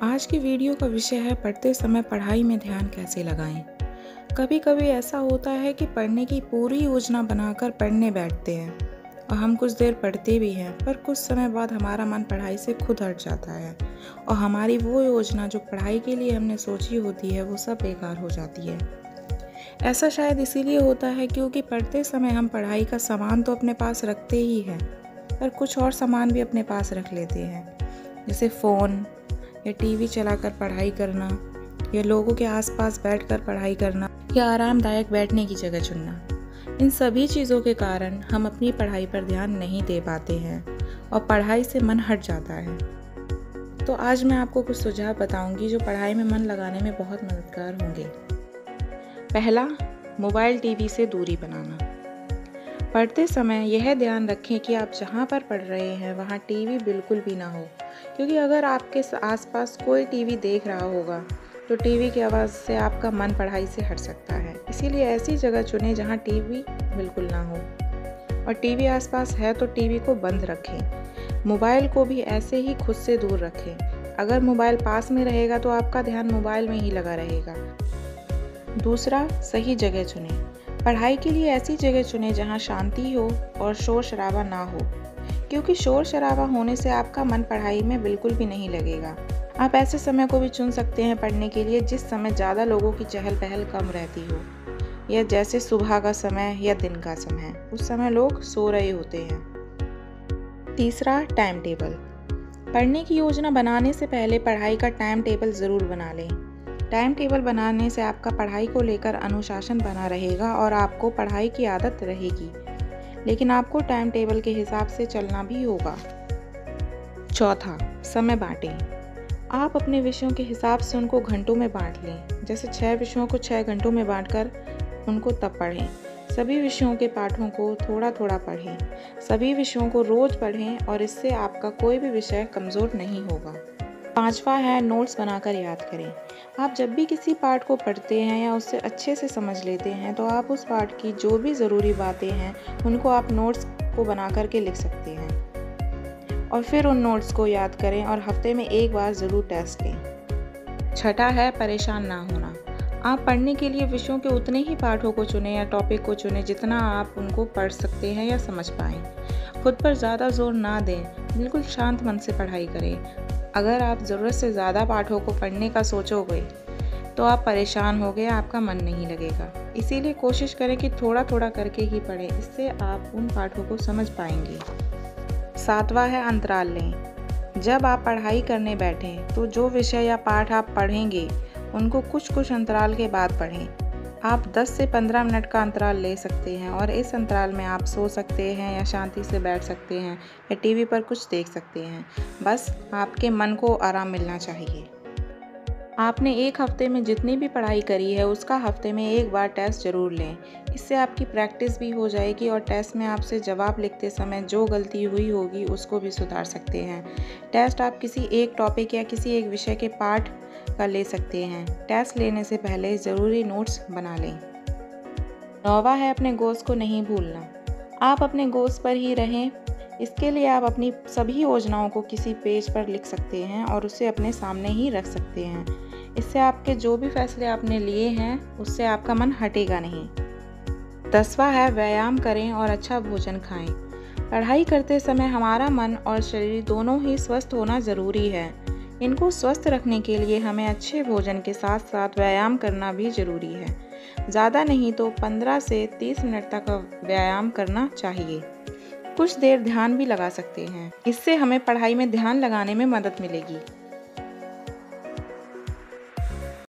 आज की वीडियो का विषय है पढ़ते समय पढ़ाई में ध्यान कैसे लगाएं। कभी कभी ऐसा होता है कि पढ़ने की पूरी योजना बनाकर पढ़ने बैठते हैं और हम कुछ देर पढ़ते भी हैं, पर कुछ समय बाद हमारा मन पढ़ाई से खुद हट जाता है और हमारी वो योजना जो पढ़ाई के लिए हमने सोची होती है वो सब बेकार हो जाती है। ऐसा शायद इसीलिए होता है क्योंकि पढ़ते समय हम पढ़ाई का सामान तो अपने पास रखते ही हैं, पर कुछ और सामान भी अपने पास रख लेते हैं, जैसे फ़ोन या टीवी चलाकर पढ़ाई करना, या लोगों के आसपास बैठकर पढ़ाई करना, या आरामदायक बैठने की जगह चुनना। इन सभी चीज़ों के कारण हम अपनी पढ़ाई पर ध्यान नहीं दे पाते हैं और पढ़ाई से मन हट जाता है। तो आज मैं आपको कुछ सुझाव बताऊंगी जो पढ़ाई में मन लगाने में बहुत मददगार होंगे। पहला, मोबाइल टीवी से दूरी बनाना। पढ़ते समय यह ध्यान रखें कि आप जहाँ पर पढ़ रहे हैं वहाँ टीवी बिल्कुल भी ना हो, क्योंकि अगर आपके आसपास कोई टीवी देख रहा होगा तो टीवी की आवाज़ से आपका मन पढ़ाई से हट सकता है। इसीलिए ऐसी जगह चुनें जहाँ टीवी बिल्कुल ना हो, और टीवी आसपास है तो टीवी को बंद रखें। मोबाइल को भी ऐसे ही खुद से दूर रखें। अगर मोबाइल पास में रहेगा तो आपका ध्यान मोबाइल में ही लगा रहेगा। दूसरा, सही जगह चुनें। पढ़ाई के लिए ऐसी जगह चुनें जहाँ शांति हो और शोर शराबा ना हो, क्योंकि शोर शराबा होने से आपका मन पढ़ाई में बिल्कुल भी नहीं लगेगा। आप ऐसे समय को भी चुन सकते हैं पढ़ने के लिए जिस समय ज़्यादा लोगों की चहल पहल कम रहती हो, या जैसे सुबह का समय या दिन का समय, उस समय लोग सो रहे होते हैं। तीसरा, टाइम टेबल। पढ़ने की योजना बनाने से पहले पढ़ाई का टाइम टेबल ज़रूर बना लें। टाइम टेबल बनाने से आपका पढ़ाई को लेकर अनुशासन बना रहेगा और आपको पढ़ाई की आदत रहेगी, लेकिन आपको टाइम टेबल के हिसाब से चलना भी होगा। चौथा, समय बांटें। आप अपने विषयों के हिसाब से उनको घंटों में बांट लें। जैसे 6 विषयों को 6 घंटों में बांटकर उनको तब पढ़ें। सभी विषयों के पाठों को थोड़ा थोड़ा पढ़ें। सभी विषयों को रोज पढ़ें और इससे आपका कोई भी विषय कमज़ोर नहीं होगा। पांचवा है, नोट्स बनाकर याद करें। आप जब भी किसी पाठ को पढ़ते हैं या उससे अच्छे से समझ लेते हैं तो आप उस पाठ की जो भी ज़रूरी बातें हैं उनको आप नोट्स को बना करके लिख सकते हैं और फिर उन नोट्स को याद करें और हफ्ते में एक बार ज़रूर टेस्ट लें। छठा है, परेशान ना होना। आप पढ़ने के लिए विषयों के उतने ही पाठों को चुनें या टॉपिक को चुनें जितना आप उनको पढ़ सकते हैं या समझ पाएँ। खुद पर ज़्यादा जोर ना दें, बिल्कुल शांत मन से पढ़ाई करें। अगर आप ज़रूरत से ज़्यादा पाठों को पढ़ने का सोचोगे तो आप परेशान होगे, आपका मन नहीं लगेगा। इसीलिए कोशिश करें कि थोड़ा थोड़ा करके ही पढ़ें, इससे आप उन पाठों को समझ पाएंगे। सातवां है, अंतराल लें। जब आप पढ़ाई करने बैठें तो जो विषय या पाठ आप पढ़ेंगे उनको कुछ कुछ अंतराल के बाद पढ़ें। आप 10 से 15 मिनट का अंतराल ले सकते हैं और इस अंतराल में आप सो सकते हैं या शांति से बैठ सकते हैं या टीवी पर कुछ देख सकते हैं। बस आपके मन को आराम मिलना चाहिए। आपने एक हफ्ते में जितनी भी पढ़ाई करी है उसका हफ्ते में एक बार टेस्ट ज़रूर लें। इससे आपकी प्रैक्टिस भी हो जाएगी और टेस्ट में आपसे जवाब लिखते समय जो गलती हुई होगी उसको भी सुधार सकते हैं। टेस्ट आप किसी एक टॉपिक या किसी एक विषय के पाठ का ले सकते हैं। टेस्ट लेने से पहले ज़रूरी नोट्स बना लें। नौवां है, अपने गोल्स को नहीं भूलना। आप अपने गोल्स पर ही रहें। इसके लिए आप अपनी सभी योजनाओं को किसी पेज पर लिख सकते हैं और उसे अपने सामने ही रख सकते हैं। इससे आपके जो भी फैसले आपने लिए हैं उससे आपका मन हटेगा नहीं। 10वां है, व्यायाम करें और अच्छा भोजन खाएं। पढ़ाई करते समय हमारा मन और शरीर दोनों ही स्वस्थ होना ज़रूरी है। इनको स्वस्थ रखने के लिए हमें अच्छे भोजन के साथ साथ व्यायाम करना भी ज़रूरी है। ज़्यादा नहीं तो 15 से 30 मिनट तक व्यायाम करना चाहिए। कुछ देर ध्यान भी लगा सकते हैं, इससे हमें पढ़ाई में ध्यान लगाने में मदद मिलेगी।